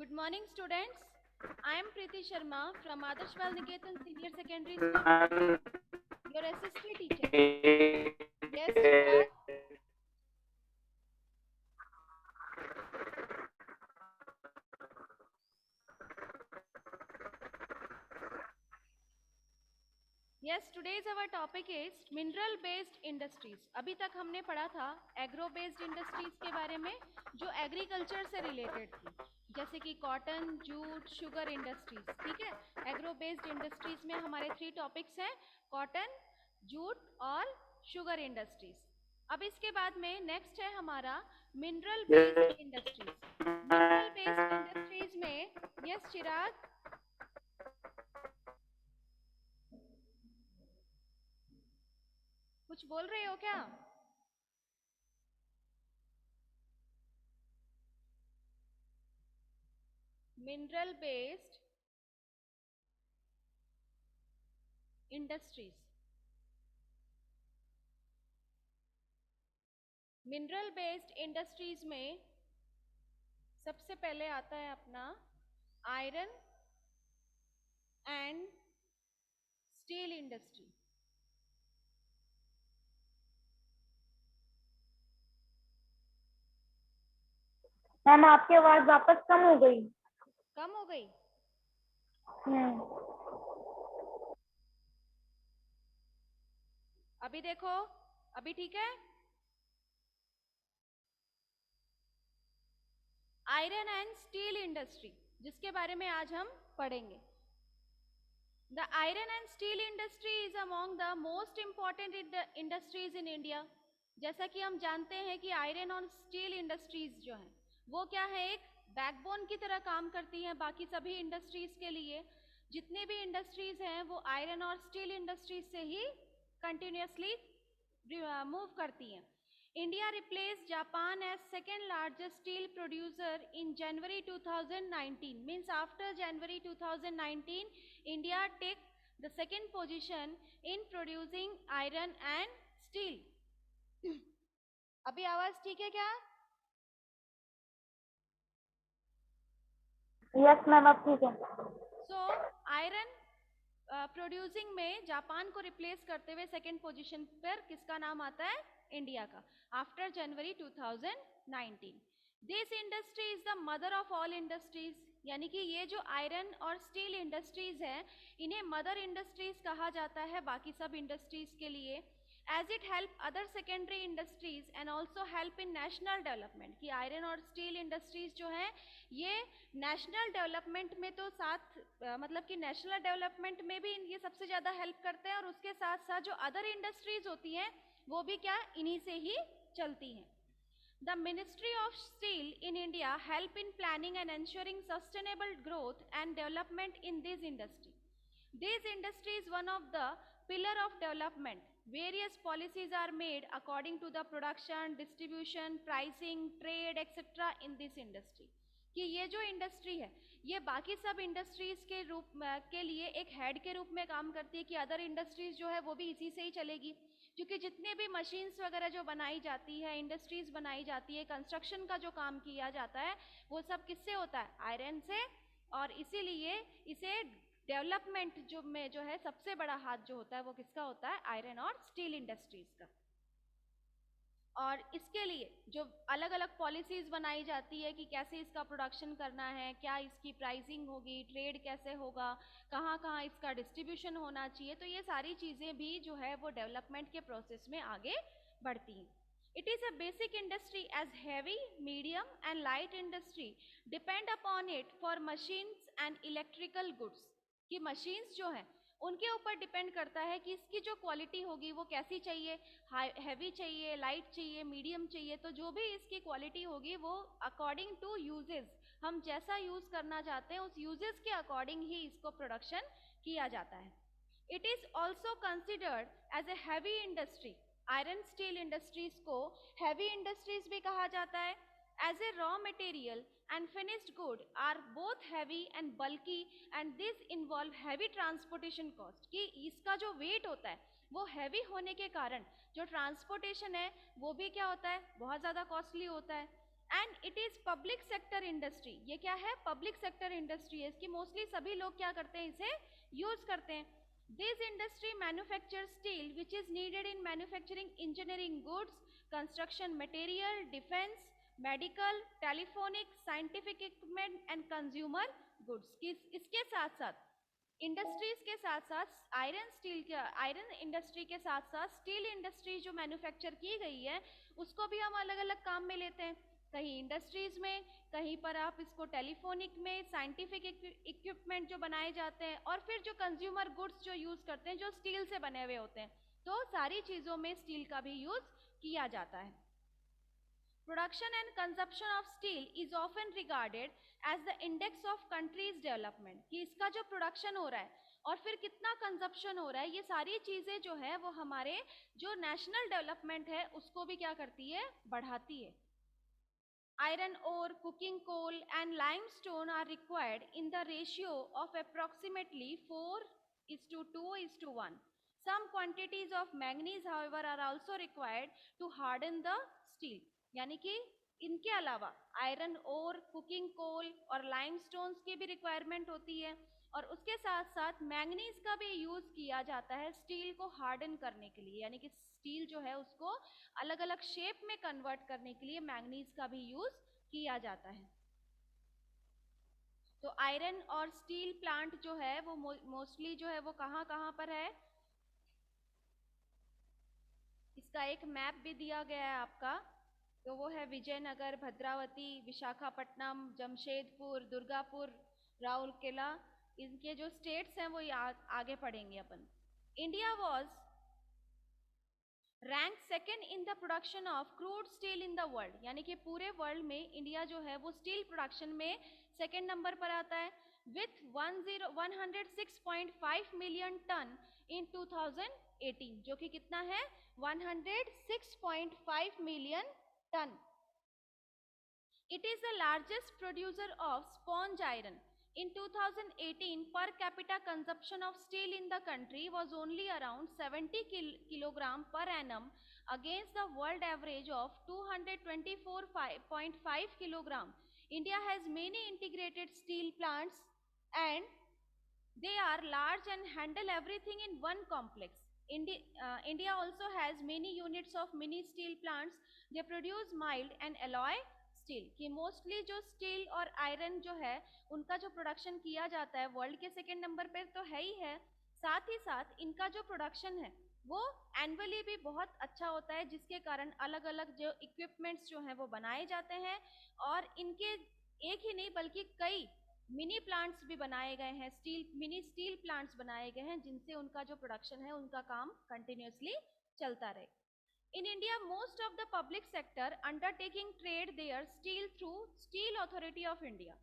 Good morning, students. I am Preeti Sharma from Adarsh Niketan Senior Secondary School, your SST teacher. Yes, Chirag. Yes, today's our topic is mineral based industries. अभी तक हमने पढ़ा था agro based industries के बारे में जो agriculture से रिलेटेड थी, जैसे कि कॉटन, जूट, शुगर इंडस्ट्रीज। ठीक है, एग्रो बेस्ड इंडस्ट्रीज में हमारे 3 टॉपिक्स हैं, कॉटन, जूट और शुगर इंडस्ट्रीज। अब इसके बाद में नेक्स्ट है हमारा mineral based industries. Mineral based industries में यस चिराग, कुछ बोल रहे हो क्या? Mineral based industries, mineral based industries में सबसे पहले आता है अपना iron and steel industry. Ma'am आपकी आवाज वापस कम हो गई। कम हो गई? अभी देखो, अभी ठीक है? आयरन एंड स्टील इंडस्ट्री जिसके बारे में आज हम पढ़ेंगे। The iron and steel industry is among the most important industries in India. जैसा कि हम जानते हैं कि आयरन और स्टील इंडस्ट्रीज जो हैं वो क्या है, एक बैकबोन की तरह काम करती हैं बाकी सभी इंडस्ट्रीज के लिए। जितनी भी इंडस्ट्रीज हैं वो आयरन और स्टील इंडस्ट्रीज से ही कंटिन्यूसली मूव करती हैं। India replaced Japan as second largest steel producer in January 2019. Means after January 2019, India take the second position in producing iron and steel. अभी आवाज ठीक है क्या? यस मैम अब ठीक है। सो आयरन प्रोड्यूसिंग में जापान को रिप्लेस करते हुए सेकेंड पोजीशन पर किसका नाम आता है? इंडिया का, after January 2019। This industry is the mother of all industries, यानी कि ये जो आयरन और स्टील इंडस्ट्रीज हैं इन्हें मदर इंडस्ट्रीज कहा जाता है बाकी सब इंडस्ट्रीज के लिए। As it help other secondary industries and also help in national development, कि आयरन और स्टील इंडस्ट्रीज जो हैं ये नेशनल डेवलपमेंट में तो साथ मतलब कि नेशनल डेवलपमेंट में भी ये सबसे ज़्यादा हेल्प करते हैं, और उसके साथ साथ जो अदर इंडस्ट्रीज होती हैं वो भी क्या इन्हीं से ही चलती हैं। The Ministry of Steel in India help in planning and ensuring sustainable growth and development in this industry. This industry is one of the pillar of development. Various policies are made according to the production, distribution, pricing, trade, etc. in this industry. कि ये जो industry है ये बाकी सब industries के के लिए एक हेड के रूप में काम करती है, कि अदर इंडस्ट्रीज जो है वो भी इसी से ही चलेगी। क्योंकि जितने भी मशीन्स वगैरह जो बनाई जाती है, इंडस्ट्रीज बनाई जाती है, कंस्ट्रक्शन का जो काम किया जाता है वो सब किससे होता है? आयरन से। और इसीलिए इसे डेवलपमेंट जो में जो है सबसे बड़ा हाथ जो होता है वो किसका होता है? आयरन और स्टील इंडस्ट्रीज का। और इसके लिए जो अलग अलग पॉलिसीज बनाई जाती है कि कैसे इसका प्रोडक्शन करना है, क्या इसकी प्राइसिंग होगी, ट्रेड कैसे होगा, कहाँ कहाँ इसका डिस्ट्रीब्यूशन होना चाहिए, तो ये सारी चीज़ें भी जो है वो डेवलपमेंट के प्रोसेस में आगे बढ़ती हैं। It is a basic industry as heavy, medium and light industry depend upon it for machines and electrical goods, कि मशीन्स जो हैं उनके ऊपर डिपेंड करता है कि इसकी जो क्वालिटी होगी वो कैसी चाहिए, हैवी चाहिए, लाइट चाहिए, मीडियम चाहिए। तो जो भी इसकी क्वालिटी होगी वो अकॉर्डिंग टू यूजेस, हम जैसा यूज करना चाहते हैं उस यूजेस के अकॉर्डिंग ही इसको प्रोडक्शन किया जाता है। It is also considered as a heavy industry. Iron steel industries को हैवी इंडस्ट्रीज भी कहा जाता है। As a raw material and finished good are both heavy and bulky and this involve heavy transportation cost, कि इसका जो wait होता है वो हैवी होने के कारण जो ट्रांसपोर्टेशन है वो भी क्या होता है? बहुत ज़्यादा कॉस्टली होता है। And it is public sector industry. ये क्या है? पब्लिक सेक्टर इंडस्ट्री है। इसकी मोस्टली सभी लोग क्या करते हैं? इसे यूज करते हैं। This industry manufacture steel which is needed in manufacturing engineering goods, construction material, defence, medical, telephonic, scientific equipment and consumer goods. इसके साथ साथ इंडस्ट्रीज के साथ साथ आयरन इंडस्ट्री के साथ साथ स्टील इंडस्ट्री जो मैन्युफैक्चर की गई है उसको भी हम अलग अलग काम में लेते हैं। कहीं इंडस्ट्रीज में, कहीं पर आप इसको टेलीफोनिक में, साइंटिफिक इक्विपमेंट जो बनाए जाते हैं, और फिर जो कंज्यूमर गुड्स जो यूज करते हैं जो स्टील से बने हुए होते हैं। तो सारी चीजों में स्टील का भी यूज किया जाता है। Production and consumption of steel is often regarded as the index of countries development, कि इसका जो प्रोडक्शन हो रहा है और फिर कितना कंजप्शन हो रहा है, ये सारी चीजें जो है वो हमारे जो नेशनल डेवलपमेंट है उसको भी क्या करती है? बढ़ाती है। Iron ore, cooking coal and limestone are required in the ratio of approximately 4:2:1. Some quantities of manganese however are also required to harden the steel. यानी कि इनके अलावा आयरन ओर, कुकिंग कोल और लाइमस्टोन्स की भी रिक्वायरमेंट होती है, और उसके साथ साथ मैंगनीज का भी यूज किया जाता है स्टील को हार्डन करने के लिए, यानी कि स्टील जो है उसको अलग अलग शेप में कन्वर्ट करने के लिए मैंगनीज का भी यूज किया जाता है। तो आयरन और स्टील प्लांट जो है वो मोस्टली जो है वो कहाँ कहाँ पर है? इसका एक मैप भी दिया गया है आपका। तो वो है विजयनगर, भद्रावती, विशाखापट्टनम, जमशेदपुर, दुर्गापुर, राउरकेला। इनके जो स्टेट्स हैं वो आगे पढ़ेंगे अपन। India was rank second in the production of crude steel in the world, यानी कि पूरे वर्ल्ड में इंडिया जो है वो स्टील प्रोडक्शन में सेकेंड नंबर पर आता है, विथ 106.5 मिलियन टन इन 2018, जो कि कितना है? 106.5 million ton. It is the largest producer of sponge iron. In 2018, per capita consumption of steel in the country was only around 70 kilogram per annum against the world average of 224.5 kilogram. India has many integrated steel plants and they are large and handle everything in one complex. India also has many units of mini steel plants. They produce mild and alloy steel, कि mostly जो steel और iron जो है उनका जो production किया जाता है वर्ल्ड के सेकेंड नंबर पे तो है ही है, साथ ही साथ इनका जो प्रोडक्शन है वो एनुअली भी बहुत अच्छा होता है, जिसके कारण अलग अलग जो इक्विपमेंट्स जो हैं वो बनाए जाते हैं, और इनके एक ही नहीं बल्कि कई मिनी प्लांट्स भी बनाए गए हैं, मिनी स्टील प्लांट्स बनाए गए हैं, जिनसे उनका जो प्रोडक्शन है उनका काम कंटिन्यूसली चलता रहे। In India, most of the public sector undertaking trade their steel through Steel Authority of India.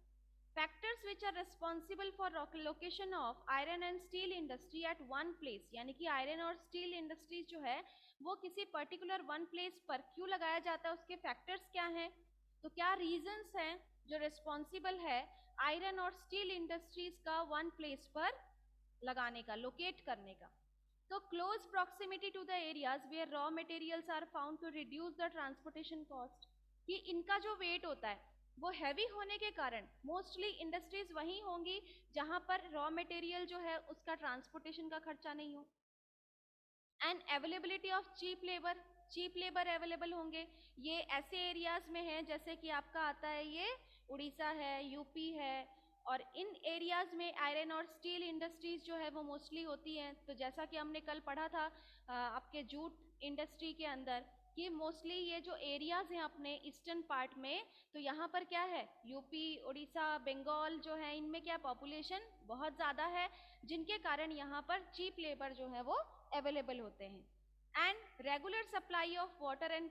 Factors which are responsible for location of iron and steel industry at one place, यानी कि iron और steel industries जो है वो किसी particular one place पर क्यों लगाया जाता है, उसके फैक्टर्स क्या हैं, तो क्या रीजंस हैं जो रिस्पॉन्सिबल है आयरन और स्टील इंडस्ट्रीज का वन प्लेस पर लगाने का, लोकेट करने का। तो close proximity to the areas where raw materials are found to reduce the transportation cost, कि इनका जो वेट होता है वो हैवी होने के कारण मोस्टली इंडस्ट्रीज वहीं होंगी जहां पर रॉ मटेरियल जो है उसका ट्रांसपोर्टेशन का खर्चा नहीं हो। And availability of cheap labour available होंगे। ये ऐसे एरियाज में है जैसे कि आपका आता है ये उड़ीसा है, यूपी है, और इन एरियाज में आयरन और स्टील इंडस्ट्रीज जो है वो मोस्टली होती हैं। तो जैसा कि हमने कल पढ़ा था आपके जूट इंडस्ट्री के अंदर कि मोस्टली ये जो एरियाज हैं अपने ईस्टर्न पार्ट में, तो यहाँ पर क्या है, यूपी, उड़ीसा, बंगाल जो है इनमें क्या पॉपुलेशन बहुत ज़्यादा है, जिनके कारण यहाँ पर चीप लेबर जो है वो अवेलेबल होते हैं। And regular supply of water and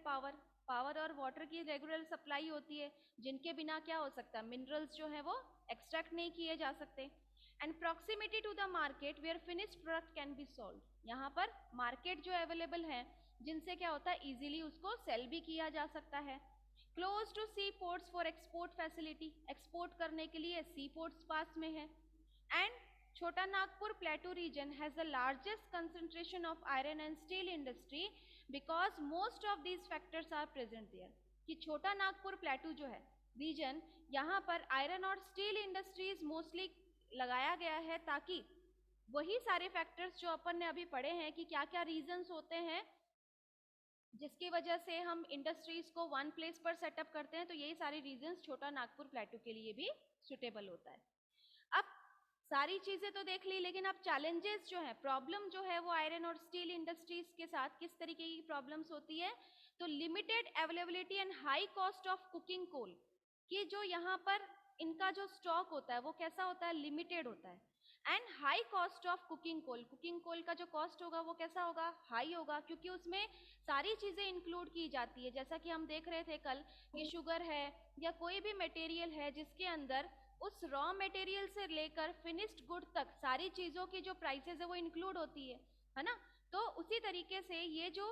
power और वाटर की रेगुलर सप्लाई होती है, जिनके बिना क्या हो सकता है, मिनरल्स जो है वो एक्सट्रैक्ट नहीं किए जा सकते। And proximity to the market where finished product can be sold, यहाँ पर मार्केट जो अवेलेबल है जिनसे क्या होता है इजीली उसको सेल भी किया जा सकता है। Close to sea ports for export facility, export करने के लिए सी पोर्ट्स पास में है। And Chota Nagpur plateau region has the largest concentration of iron and steel industry because most of these factors are present there. कि छोटा नागपुर प्लेटू जो है रीजन, यहाँ पर आयरन और स्टील इंडस्ट्रीज मोस्टली लगाया गया है, ताकि वही सारे फैक्टर्स जो अपन ने अभी पढ़े हैं कि क्या क्या रीजंस होते हैं जिसकी वजह से हम इंडस्ट्रीज को वन प्लेस पर सेटअप करते हैं, तो यही सारे रीजंस छोटा नागपुर प्लेटू के लिए भी सुटेबल होता है। अब सारी चीजें तो देख ली, लेकिन अब चैलेंजेस जो है, प्रॉब्लम जो है वो आयरन और स्टील इंडस्ट्रीज के साथ किस तरीके की प्रॉब्लम्स होती है, तो limited availability and high cost of coking coal, कि जो यहाँ पर इनका जो स्टॉक होता है वो कैसा होता है, लिमिटेड होता है, and high cost of coking coal, coking coal का जो कॉस्ट होगा वो कैसा होगा, हाई होगा, क्योंकि उसमें सारी चीजें इंक्लूड की जाती है, जैसा कि हम देख रहे थे कल कि शुगर है या कोई भी मटेरियल है जिसके अंदर उस रॉ मटेरियल से लेकर फिनिश्ड गुड तक सारी चीजों की जो प्राइसेस है वो इंक्लूड होती है ना। तो उसी तरीके से ये जो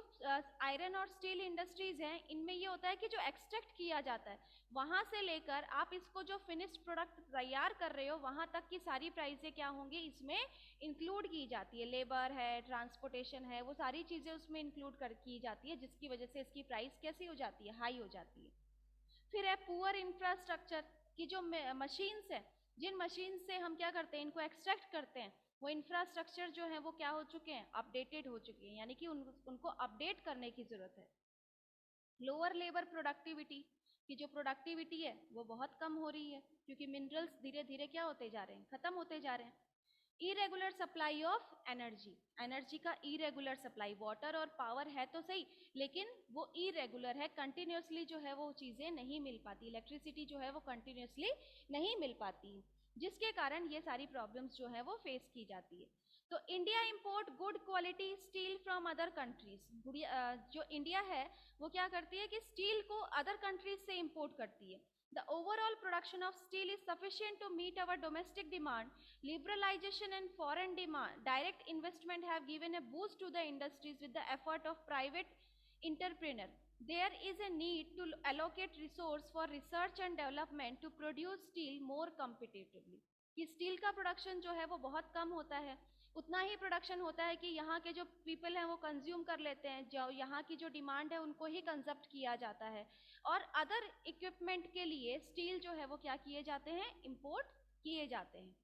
आयरन और स्टील इंडस्ट्रीज हैं, इनमें ये होता है कि जो एक्सट्रैक्ट किया जाता है वहां से लेकर आप इसको जो फिनिश्ड प्रोडक्ट तैयार कर रहे हो वहां तक की सारी प्राइसें क्या होंगी, इसमें इंक्लूड की जाती है, लेबर है, ट्रांसपोर्टेशन है, वो सारी चीजें उसमें इंक्लूड कर की जाती है, जिसकी वजह से इसकी प्राइस कैसी हो जाती है, हाई हो जाती है। फिर है पुअर इंफ्रास्ट्रक्चर, की जो मशीन्स है, जिन मशीन से हम क्या करते हैं, इनको एक्सट्रैक्ट करते हैं, वो इंफ्रास्ट्रक्चर जो है वो क्या हो चुके हैं, अपडेटेड हो चुके हैं, यानी कि उनको अपडेट करने की जरूरत है। लोअर लेबर प्रोडक्टिविटी, की जो प्रोडक्टिविटी है वो बहुत कम हो रही है, क्योंकि मिनरल्स धीरे धीरे क्या होते जा रहे हैं, खत्म होते जा रहे हैं। Irregular supply of energy, energy का इरेगुलर सप्लाई, वाटर और पावर है तो सही, लेकिन वो इरेगुलर है, कंटिन्यूसली जो है वो चीजें नहीं मिल पाती, इलेक्ट्रिसिटी जो है वो कंटिन्यूसली नहीं मिल पाती, जिसके कारण ये सारी प्रॉब्लम्स जो है वो फेस की जाती है। तो India import good quality steel from other countries, जो इंडिया है वो क्या करती है कि स्टील को अदर कंट्रीज से इंपोर्ट करती है। The overall production of steel is sufficient to meet our domestic demand. Liberalization and foreign demand, direct investment have given a boost to the industries with the effort of private entrepreneur. There is a need to allocate resource for research and development to produce steel more competitively. कि steel का production जो है वो बहुत कम होता है, उतना ही production होता है कि यहाँ के जो पीपल हैं वो कंज्यूम कर लेते हैं, जो यहाँ की जो डिमांड है उनको ही कंजप्ट किया जाता है, और अदर इक्विपमेंट के लिए स्टील जो है वो क्या किए जाते हैं, इंपोर्ट किए जाते हैं।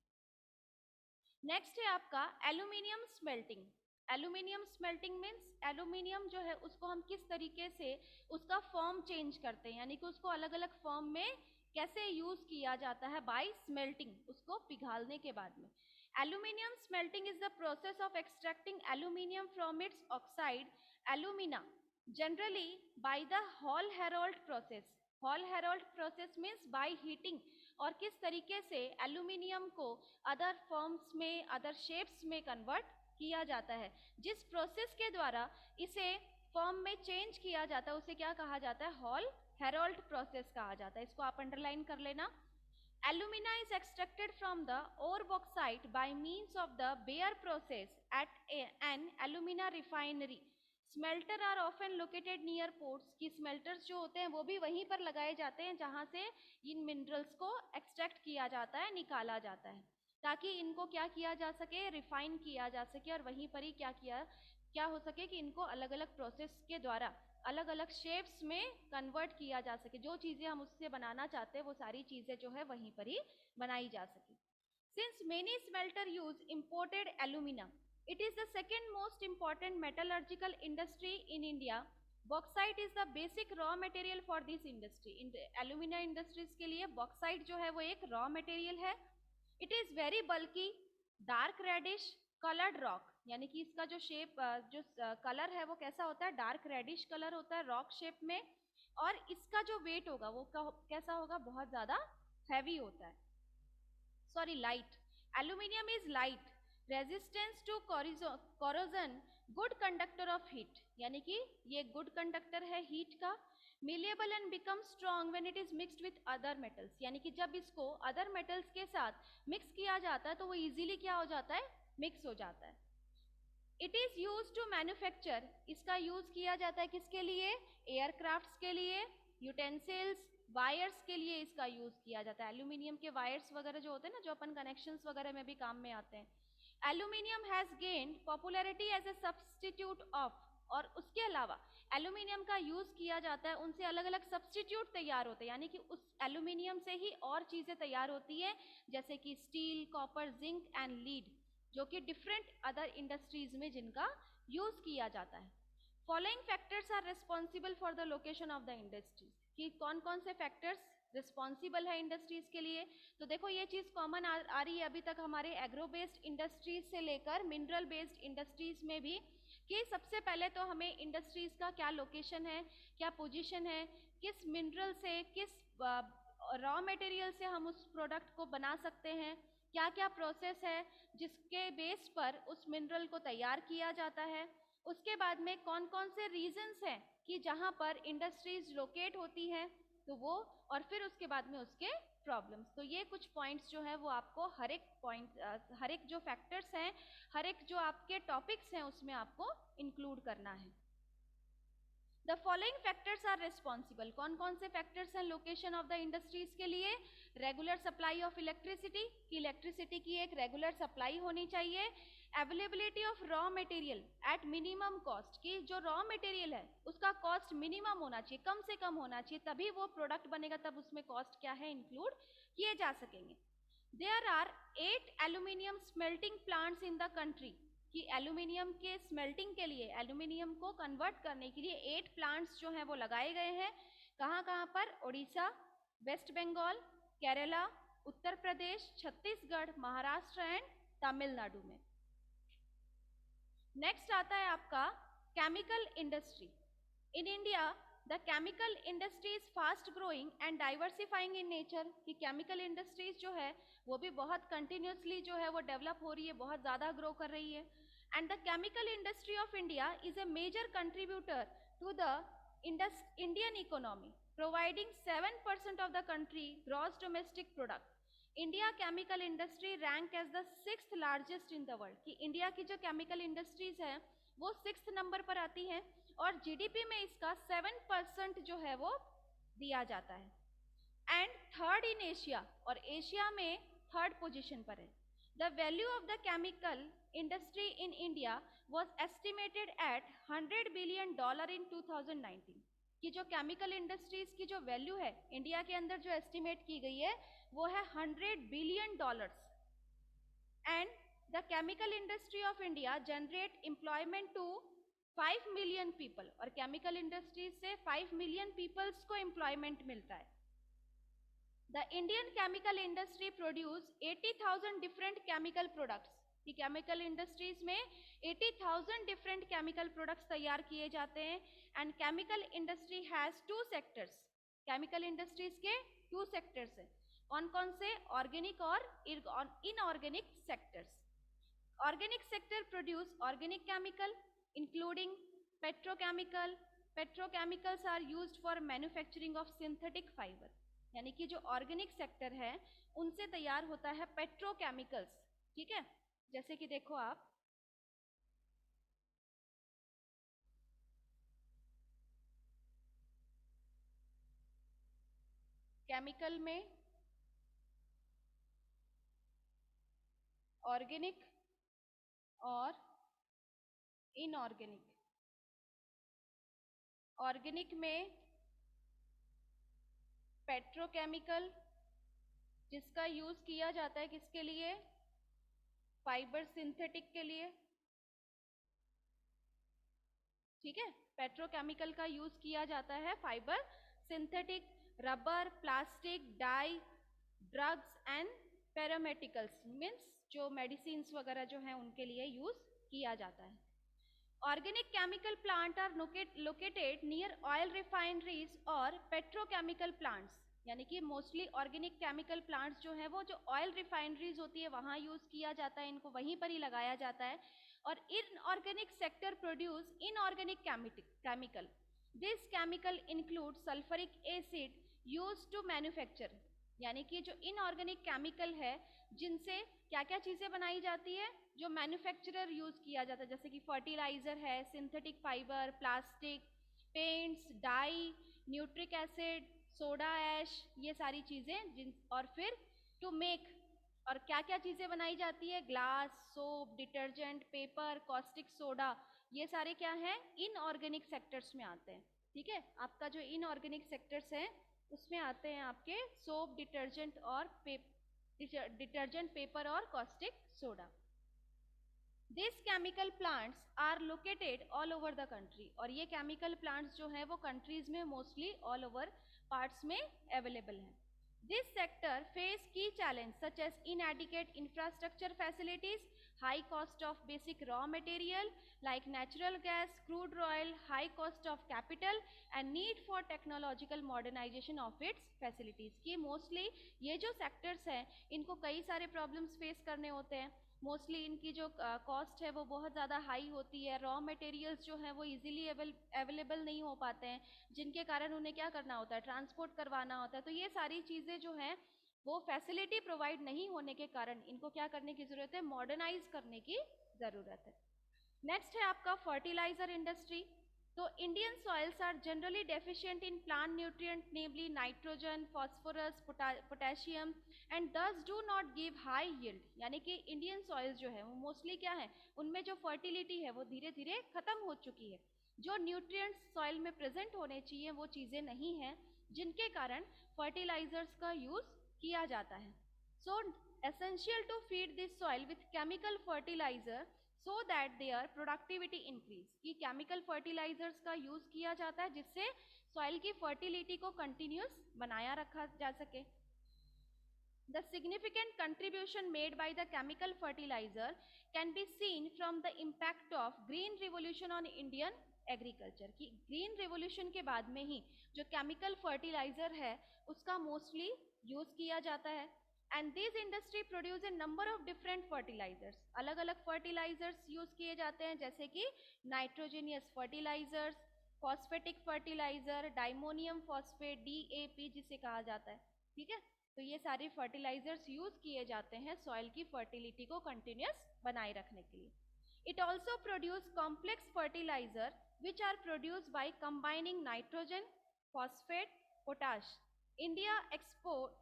नेक्स्ट है आपका aluminium smelting. Aluminium smelting means aluminium जो है उसको हम किस तरीके से उसका फॉर्म चेंज करते हैं, यानी कि उसको अलग अलग फॉर्म में कैसे यूज किया जाता है, बाय स्मेल्टिंग, उसको पिघालने के बाद में। Aluminium smelting is the process of extracting aluminium from its oxide alumina, generally by the hall Harold process. Hall Harold process means by heating, और किस तरीके से एल्यूमिनियम को अदर फॉर्म्स में, अदर शेप्स में कन्वर्ट किया जाता है, जिस प्रोसेस के द्वारा इसे फॉर्म में चेंज किया जाता है उसे क्या कहा जाता है, हॉल हेरोल्ड प्रोसेस कहा जाता है। इसको आप अंडरलाइन कर लेना। Alumina is extracted from the ore bauxite by means of the bare process at an alumina refinery. Smelter are often located near ports, कि smelters जो होते हैं वो भी वहीं पर लगाए जाते हैं जहाँ से इन minerals को extract किया जाता है, निकाला जाता है, ताकि इनको क्या किया जा सके, रिफाइन किया जा सके, और वहीं पर ही क्या हो सके कि इनको अलग अलग प्रोसेस के द्वारा अलग अलग शेप्स में कन्वर्ट किया जा सके, जो चीजें हम उससे बनाना चाहते हैं वो सारी चीजें जो है वहीं पर ही बनाई जा सके। Since many smelter use imported alumina, it is the second most important metallurgical industry in India. Bauxite is the basic raw material for this industry. Alumina industries के लिए बॉक्साइट जो है वो एक रॉ मटेरियल है। It is very bulky, dark reddish coloured rock, यानी कि इसका जो शेप, जो कलर है वो कैसा होता है, डार्क रेडिश कलर होता है रॉक शेप में, और इसका जो वेट होगा वो कैसा होगा, बहुत ज्यादा हैवी होता है, sorry light. Aluminium is light, resistance to corrosion, good conductor of heat, यानी कि ये गुड कंडक्टर है हीट का। Malleable and become strong when it is mixed with other metals, यानी कि जब इसको अदर मेटल्स के साथ मिक्स किया जाता है तो वो इजीली क्या हो जाता है, मिक्स हो जाता है। It is use to manufacture, इसका यूज किया जाता है किसके लिए, एयरक्राफ्ट्स के लिए, यूटेंसिल्स, वायर्स के लिए इसका यूज किया जाता है। एल्यूमिनियम के वायर्स वगैरह जो होते हैं ना, जो अपन कनेक्शंस वगैरह में भी काम में आते हैं। Aluminium has gained popularity as a substitute of और उसके अलावा एल्यूमिनियम का यूज किया जाता है, उनसे अलग अलग सब्सटीट्यूट तैयार होते हैं, यानी कि उस एल्यूमिनियम से ही और चीजें तैयार होती है, जैसे कि steel, copper, zinc and lead, जो कि डिफरेंट अदर इंडस्ट्रीज में जिनका यूज किया जाता है। Following factors are responsible for the location of the industries, कि कौन कौन से फैक्टर्स रिस्पॉन्सिबल है इंडस्ट्रीज के लिए। तो देखो ये चीज कॉमन आ रही है अभी तक हमारे एग्रो बेस्ड इंडस्ट्रीज से लेकर मिनरल बेस्ड इंडस्ट्रीज में भी, कि सबसे पहले तो हमें इंडस्ट्रीज का क्या लोकेशन है, क्या पोजीशन है, किस मिनरल से, किस रॉ मटेरियल से हम उस प्रोडक्ट को बना सकते हैं, क्या क्या प्रोसेस है जिसके बेस पर उस मिनरल को तैयार किया जाता है। उसके बाद में कौन कौन से रीजंस हैं कि जहां पर इंडस्ट्रीज लोकेट होती हैं, तो वो, और फिर उसके बाद में उसके प्रॉब्लम्स। तो ये कुछ पॉइंट्स जो है वो आपको हर एक पॉइंट, हर एक जो फैक्टर्स हैं, हर एक जो आपके टॉपिक्स हैं उसमें आपको इंक्लूड करना है। The following factors are responsible, कौन कौन से फैक्टर्स हैं लोकेशन ऑफ द इंडस्ट्रीज के लिए। रेगुलर सप्लाई ऑफ इलेक्ट्रिसिटी, की इलेक्ट्रिसिटी की एक रेगुलर सप्लाई होनी चाहिए। Availability of raw material at minimum cost, की जो रॉ मटेरियल है उसका कॉस्ट मिनिमम होना चाहिए, कम से कम होना चाहिए, तभी वो प्रोडक्ट बनेगा, तब उसमें कॉस्ट क्या है इंक्लूड किए जा सकेंगे। There are 8 aluminium smelting plants in the country, कि एल्यूमिनियम के स्मेल्टिंग के लिए, एल्यूमिनियम को कन्वर्ट करने के लिए 8 प्लांट्स जो हैं वो लगाए गए हैं। कहाँ कहाँ पर, उड़ीसा, वेस्ट बंगाल, केरला, उत्तर प्रदेश, छत्तीसगढ़, महाराष्ट्र एंड तमिलनाडु में। नेक्स्ट आता है आपका chemical industry. In India the chemical industry is fast growing and diversifying in nature, कि केमिकल इंडस्ट्रीज जो है वो भी बहुत कंटिन्यूसली जो है वो डेवलप हो रही है, बहुत ज़्यादा ग्रो कर रही है। And the chemical industry of India is a major contributor to the Indian economy, providing 7% of the country gross domestic product. India chemical industry rank as the 6th largest in the world, कि India की जो chemical industries है वो 6th number पर आती हैं, और GDP में इसका 7% जो है वो दिया जाता है। एंड थर्ड इन एशिया, और एशिया में थर्ड पोजीशन पर है। The value of the chemical industry in India was estimated at $100 billion in 2019, कि जो केमिकल इंडस्ट्रीज की जो वैल्यू है इंडिया के अंदर जो एस्टिमेट की गई है वो है $100 billion. And the chemical industry of India generate employment to 5 million people, और केमिकल इंडस्ट्रीज से 5 मिलियन पीपल्स को एम्प्लॉयमेंट मिलता है। The Indian chemical industry produce 80,000 different chemical products, कि केमिकल इंडस्ट्रीज में 80,000 डिफरेंट केमिकल प्रोडक्ट्स तैयार किए जाते हैं। And chemical industry has 2 sectors, chemical industries के 2 सेक्टर्स हैं, कौन कौन से, ऑर्गेनिक और inorganic sectors. Organic sector produce organic chemical including petrochemical, petrochemicals are used for manufacturing of synthetic fibre, यानी कि जो ऑर्गेनिक सेक्टर है उनसे तैयार होता है पेट्रोकेमिकल्स, ठीक है। जैसे कि देखो आप, केमिकल में ऑर्गेनिक और इनऑर्गेनिक, ऑर्गेनिक में पेट्रोकेमिकल जिसका यूज किया जाता है किसके लिए, फाइबर सिंथेटिक के लिए, ठीक है। पेट्रोकेमिकल का यूज किया जाता है fibre synthetic, rubber, plastic, dye, drugs and paramedicals, means जो मेडिसिन वगैरह जो हैं उनके लिए यूज किया जाता है। Organic chemical plant are located near oil refineries और पेट्रोकेमिकल प्लांट्स, यानी कि मोस्टली ऑर्गेनिक केमिकल प्लांट्स जो हैं वो जो ऑयल रिफाइनरीज होती है वहाँ यूज किया जाता है, इनको वहीं पर ही लगाया जाता है। और inorganic sector produce inorganic chemical, this chemical include sulphuric acid use to manufacture, यानी कि जो इनऑर्गेनिक केमिकल है जिनसे क्या क्या चीज़ें बनाई जाती है, जो मैन्युफैक्चरर यूज किया जाता है, जैसे कि फर्टिलाइजर है, synthetic fibre, plastic, paints, dye, nitric acid, soda ash, ये सारी चीज़ें जिन, और फिर टू मेक, और क्या क्या चीज़ें बनाई जाती है, glass, soap, detergent, paper, caustic soda, ये सारे क्या हैं, इनऑर्गेनिक सेक्टर्स में आते हैं। ठीक है, आपका जो इनऑर्गेनिक सेक्टर्स हैं उसमें आते हैं आपके सोप, डिटर्जेंट और डिटर्जेंट, पेपर और caustic soda. This chemical plants are located all over the country, और ये केमिकल प्लांट्स जो है वो कंट्रीज में मोस्टली ऑल ओवर पार्ट्स में अवेलेबल हैं। This sector face key challenge such as inadequate infrastructure facilities, high cost of basic raw material like natural gas, crude oil, high cost of capital and need for technological modernization of its facilities। कि mostly ये जो sectors हैं इनको कई सारे problems face करने होते हैं। मोस्टली इनकी जो कॉस्ट है वो बहुत ज़्यादा हाई होती है, रॉ मटेरियल्स जो हैं वो इजीली अवेलेबल नहीं हो पाते हैं, जिनके कारण उन्हें क्या करना होता है, ट्रांसपोर्ट करवाना होता है। तो ये सारी चीज़ें जो हैं वो फैसिलिटी प्रोवाइड नहीं होने के कारण इनको क्या करने की ज़रूरत है, मॉडर्नाइज करने की ज़रूरत है। नेक्स्ट है आपका फर्टिलाइजर इंडस्ट्री। तो Indian soils are generally deficient in plant nutrient namely nitrogen, phosphorus, potassium and thus do not give high yield. यानी कि इंडियन सॉइल्स जो है वो मोस्टली क्या है, उनमें जो फर्टिलिटी है वो धीरे धीरे खत्म हो चुकी है। जो न्यूट्रिएंट्स सॉइल में प्रेजेंट होने चाहिए वो चीज़ें नहीं हैं, जिनके कारण फर्टिलाइजर्स का यूज़ किया जाता है। So essential to feed this soil with chemical fertilizer so that their productivity increase. कि केमिकल फर्टिलाइजर्स का यूज किया जाता है जिससे सॉइल की फर्टिलिटी को कंटिन्यूस बनाया रखा जा सके। The significant contribution made by the chemical fertilizer can be seen from the impact of green revolution on Indian agriculture। कि ग्रीन रिवोल्यूशन के बाद में ही जो केमिकल फर्टिलाइजर है उसका मोस्टली यूज किया जाता है। And this industry produce a number of different fertilizers. अलग अलग फर्टिलाइजर्स यूज किए जाते हैं, जैसे कि nitrogenous fertilizers, phosphatic fertilizer, diammonium phosphate, DAP जिसे कहा जाता है। ठीक है, तो ये सारे फर्टिलाइजर्स यूज किए जाते हैं सॉइल की फर्टिलिटी को कंटिन्यूस बनाए रखने के लिए। It also produce complex fertilizer which are produce by combining nitrogen, phosphate, potash. India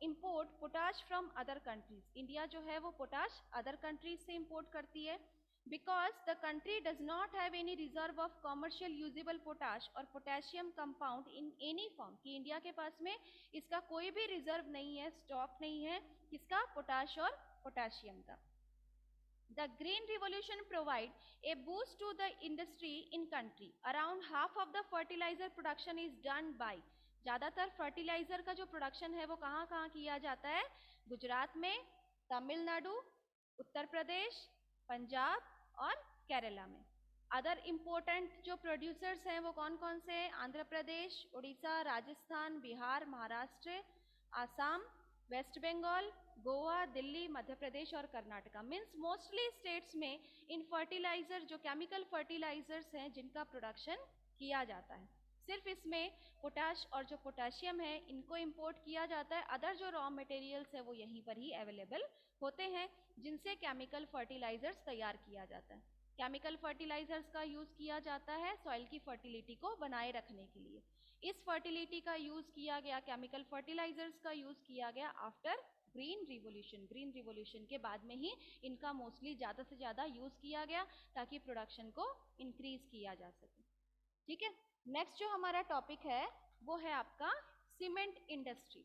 import potash from other countries. India जो है वो पोटाश अदर कंट्रीज से इंपोर्ट करती है because the country does not have any reserve of commercial usable potash or potassium compound in any form। कि India के पास में इसका कोई भी रिजर्व नहीं है, स्टॉक नहीं है किसका, पोटाश और पोटेशियम का। The green revolution provide a boost to the industry in country। around half of the fertilizer production is done by। ज़्यादातर फर्टिलाइजर का जो प्रोडक्शन है वो कहाँ कहाँ किया जाता है, गुजरात में, तमिलनाडु, उत्तर प्रदेश, पंजाब और केरला में। अदर इम्पोर्टेंट जो प्रोड्यूसर्स हैं वो कौन कौन से हैं, आंध्र प्रदेश, उड़ीसा, राजस्थान, बिहार, महाराष्ट्र, आसाम, वेस्ट बंगाल, गोवा, दिल्ली, मध्य प्रदेश और कर्नाटका। मीन्स मोस्टली स्टेट्स में इन फर्टिलाइजर जो केमिकल फर्टिलाइजर्स हैं जिनका प्रोडक्शन किया जाता है। सिर्फ इसमें पोटाश और जो पोटेशियम है इनको इंपोर्ट किया जाता है। अदर जो रॉ मटेरियल्स है वो यहीं पर ही अवेलेबल होते हैं जिनसे केमिकल फर्टिलाइजर्स तैयार किया जाता है। केमिकल फर्टिलाइजर्स का यूज किया जाता है सॉइल की फर्टिलिटी को बनाए रखने के लिए। इस फर्टिलिटी का यूज किया गया, केमिकल फर्टिलाइजर्स का यूज किया गया after green revolution. Green revolution के बाद में ही इनका मोस्टली ज़्यादा से ज़्यादा यूज किया गया ताकि प्रोडक्शन को इंक्रीज किया जा सके। ठीक है, नेक्स्ट जो हमारा टॉपिक है वो है आपका cement industry.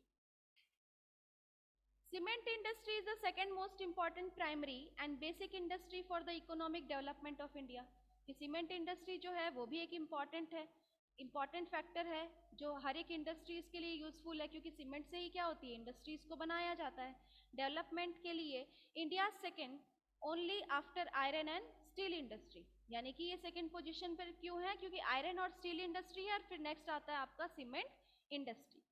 Cement industry is the second most important primary and basic industry for the economic development of India. कि सीमेंट इंडस्ट्री जो है वो भी एक इम्पॉर्टेंट फैक्टर है जो हर एक इंडस्ट्रीज के लिए यूजफुल है, क्योंकि सीमेंट से ही क्या होती है, इंडस्ट्रीज को बनाया जाता है। डेवलपमेंट के लिए India second only after iron and steel industry. यानी कि ये सेकेंड पोजीशन पर क्यों है, क्योंकि आयरन और स्टील इंडस्ट्री है और फिर नेक्स्ट आता है आपका cement industry.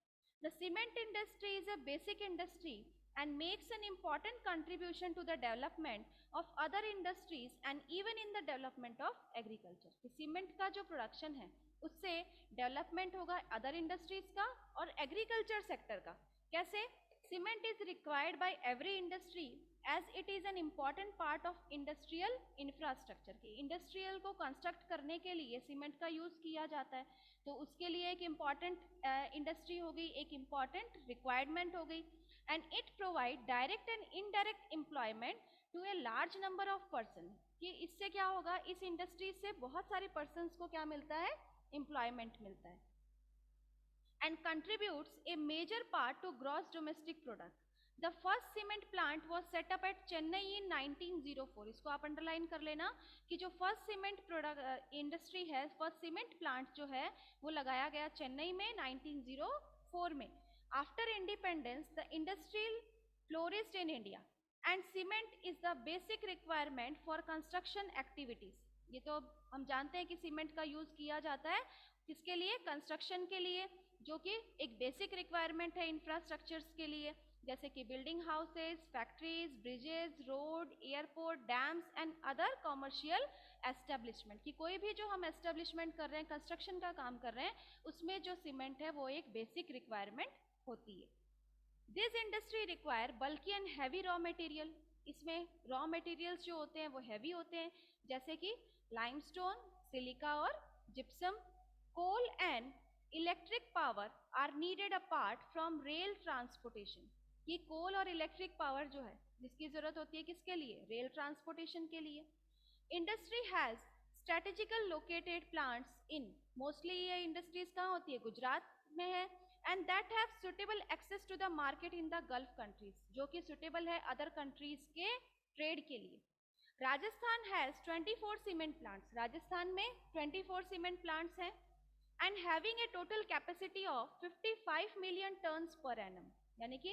The cement industry is a basic industry and makes an important contribution to the development of other industries and even in the development of agriculture। तो cement का जो production है उससे डेवलपमेंट होगा other industries का और agriculture sector का। कैसे, cement is required by every industry as it is an important part of industrial infrastructure. की इंडस्ट्रियल को कंस्ट्रक्ट करने के लिए सीमेंट का यूज किया जाता है, तो उसके लिए एक इम्पॉर्टेंट इंडस्ट्री हो गई, एक इम्पॉर्टेंट रिक्वायरमेंट हो गई। And it provide direct and indirect employment to a large number of person, कि इससे क्या होगा, इस इंडस्ट्री से बहुत सारे पर्सन्स को क्या मिलता है, एम्प्लॉयमेंट मिलता है, and contributes a major part to gross domestic product. The first cement plant was set up at Chennai in 1904. इसको आप अंडरलाइन कर लेना कि जो फर्स्ट सीमेंट प्रोडक्ट इंडस्ट्री है, फर्स्ट सीमेंट प्लांट जो है वो लगाया गया चेन्नई में 1904 में. After independence the industrial flourished in India and cement is the basic requirement for construction activities. ये तो हम जानते हैं कि सीमेंट का यूज किया जाता है किसके लिए, कंस्ट्रक्शन के लिए, जो कि एक बेसिक रिक्वायरमेंट है इंफ्रास्ट्रक्चर्स के लिए, जैसे कि building houses, factories, bridges, road, airport, dams and other commercial establishment. कि कोई भी जो हम एस्टेब्लिशमेंट कर रहे हैं, कंस्ट्रक्शन का काम कर रहे हैं, उसमें जो सीमेंट है वो एक बेसिक रिक्वायरमेंट होती है. This industry require bulky and heavy raw material. इसमें रॉ मटेरियल्स जो होते हैं वो हैवी होते हैं, जैसे कि लाइमस्टोन, सिलिका और gypsum. Coal and electric power are needed apart from rail transportation. ये कोल और इलेक्ट्रिक पावर जो है जिसकी जरूरत होती है किसके लिए, रेल ट्रांसपोर्टेशन के लिए. Industry has strategical located plants in, mostly ये इंडस्ट्रीज कहाँ होती है, गुजरात में है, and that have suitable access to the market in the Gulf countries, जो कि सुटेबल है अदर कंट्रीज के ट्रेड के लिए. Rajasthan has 24 cement plants. Rajasthan में 24 सीमेंट प्लांट्स हैं and having a total capacity of 55 million tons per annum. यानी कि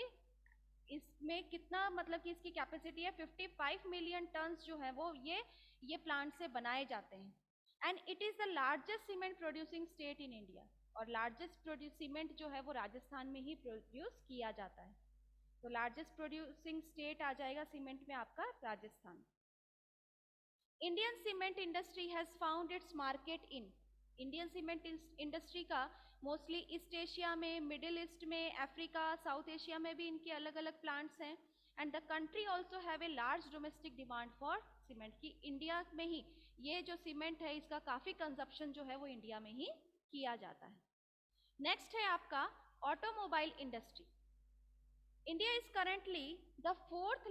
इसमें कितना, मतलब कि इसकी कैपेसिटी है 55 मिलियन टन्स जो है वो ये प्लांट से बनाए जाते हैं. And it is the largest cement producing state in India. और लार्जेस्ट सीमेंट जो है वो राजस्थान में ही प्रोड्यूस किया जाता है. तो लार्जेस्ट प्रोड्यूसिंग स्टेट आ जाएगा सीमेंट में आपका Rajasthan. Indian cement industry has found its market in, Indian cement industry का मोस्टली ईस्ट एशिया में, मिडिल ईस्ट में, अफ्रीका, साउथ एशिया में भी इनके अलग अलग प्लांट्स हैं. And the country also have a large domestic demand for cement, की इंडिया में ही ये जो सीमेंट है इसका काफ़ी कंजप्शन जो है वो इंडिया में ही किया जाता है. नेक्स्ट है आपका automobile industry. India is currently the fourth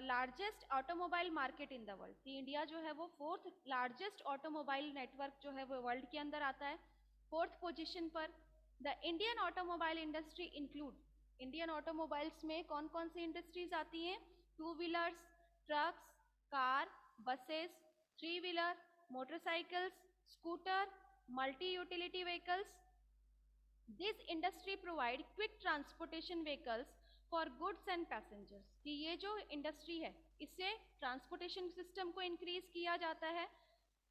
largest automobile market in the world. कि इंडिया जो है वो फोर्थ लार्जेस्ट ऑटोमोबाइल नेटवर्क जो है वो वर्ल्ड के अंदर आता है, फोर्थ पोजीशन पर. The Indian automobile industry include, Indian automobiles में कौन कौन सी इंडस्ट्रीज आती हैं, two wheelers, trucks, car, buses, three wheeler, motorcycles, scooter, multi utility vehicles. This industry provide quick transportation vehicles for goods and passengers. कि ये जो industry है इससे ट्रांसपोर्टेशन सिस्टम को इंक्रीज किया जाता है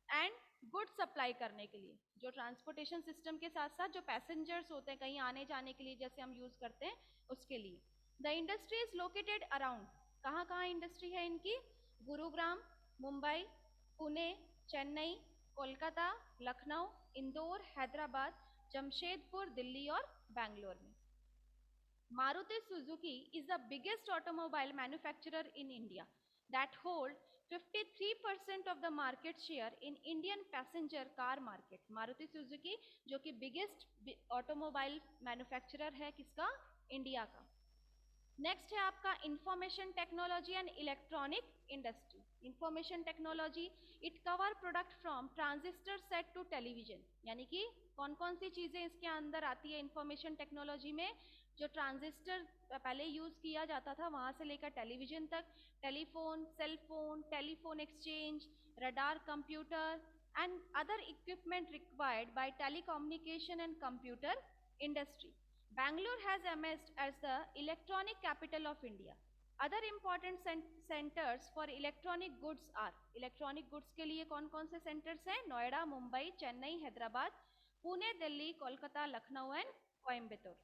एंड गुड्स सप्लाई करने के लिए, जो ट्रांसपोर्टेशन सिस्टम के साथ साथ जो पैसेंजर्स होते हैं कहीं आने जाने के लिए जैसे हम यूज करते हैं उसके लिए. The industry is located around, कहाँ कहाँ इंडस्ट्री है इनकी, गुरुग्राम, मुंबई, पुणे, चेन्नई, कोलकाता, लखनऊ, इंदौर, हैदराबाद, जमशेदपुर, दिल्ली और बैंगलोर में. Maruti Suzuki is the biggest automobile manufacturer in India that hold 53% of the market share in Indian passenger car market. Maruti Suzuki जो कि biggest automobile manufacturer है किसका, इंडिया का. नेक्स्ट है आपका information technology and electronic industry. Information technology it cover product from transistor set to television. यानी कि कौन कौन सी चीज़ें इसके अंदर आती है इंफॉर्मेशन टेक्नोलॉजी में, जो ट्रांजिस्टर पहले यूज़ किया जाता था वहाँ से लेकर टेलीविजन तक, telephone, cellphone, telephone exchange, radar, computer and other equipment required by telecommunication and computer industry. Bangalore has emerged as the electronic capital of India. Other important centers for electronic goods are, electronic goods के लिए कौन कौन से centers हैं, Noida, Mumbai, Chennai, Hyderabad, Pune, Delhi, Kolkata, Lucknow and Coimbatore.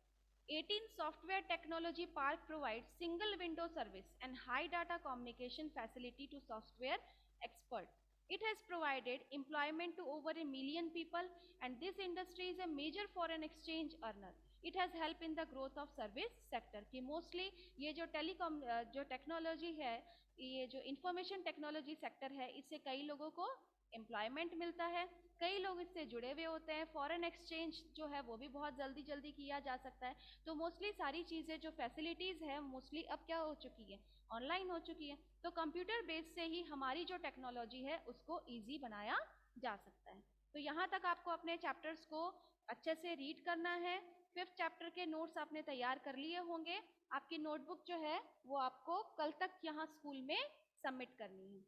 18 software technology park provides single window service and high data communication facility to software expert. It has provided employment to over 1 million people and this industry is a major foreign exchange earner. It has helped in the growth of service sector. कि mostly ये जो telecom जो technology है, ये जो information technology sector है, इससे कई लोगों को एम्प्लॉयमेंट मिलता है, कई लोग इससे जुड़े हुए होते हैं, फॉरेन एक्सचेंज जो है वो भी बहुत जल्दी जल्दी किया जा सकता है। तो मोस्टली सारी चीज़ें जो फैसिलिटीज़ है मोस्टली अब क्या हो चुकी है, ऑनलाइन हो चुकी है। तो कंप्यूटर बेस से ही हमारी जो टेक्नोलॉजी है उसको ईजी बनाया जा सकता है। तो यहाँ तक आपको अपने चैप्टर्स को अच्छे से रीड करना है। 5th चैप्टर के नोट्स आपने तैयार कर लिए होंगे। आपकी नोटबुक जो है वो आपको कल तक यहाँ स्कूल में सबमिट करनी है।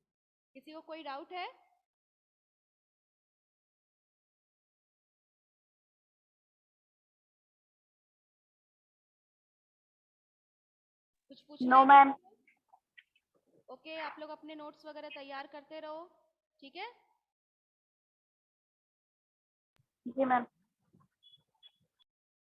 किसी को कोई डाउट है? कुछ पूछना नो है मैम। किसी को? ओके, आप लोग अपने नोट्स वगैरह तैयार करते रहो, ठीक है। जी मैम।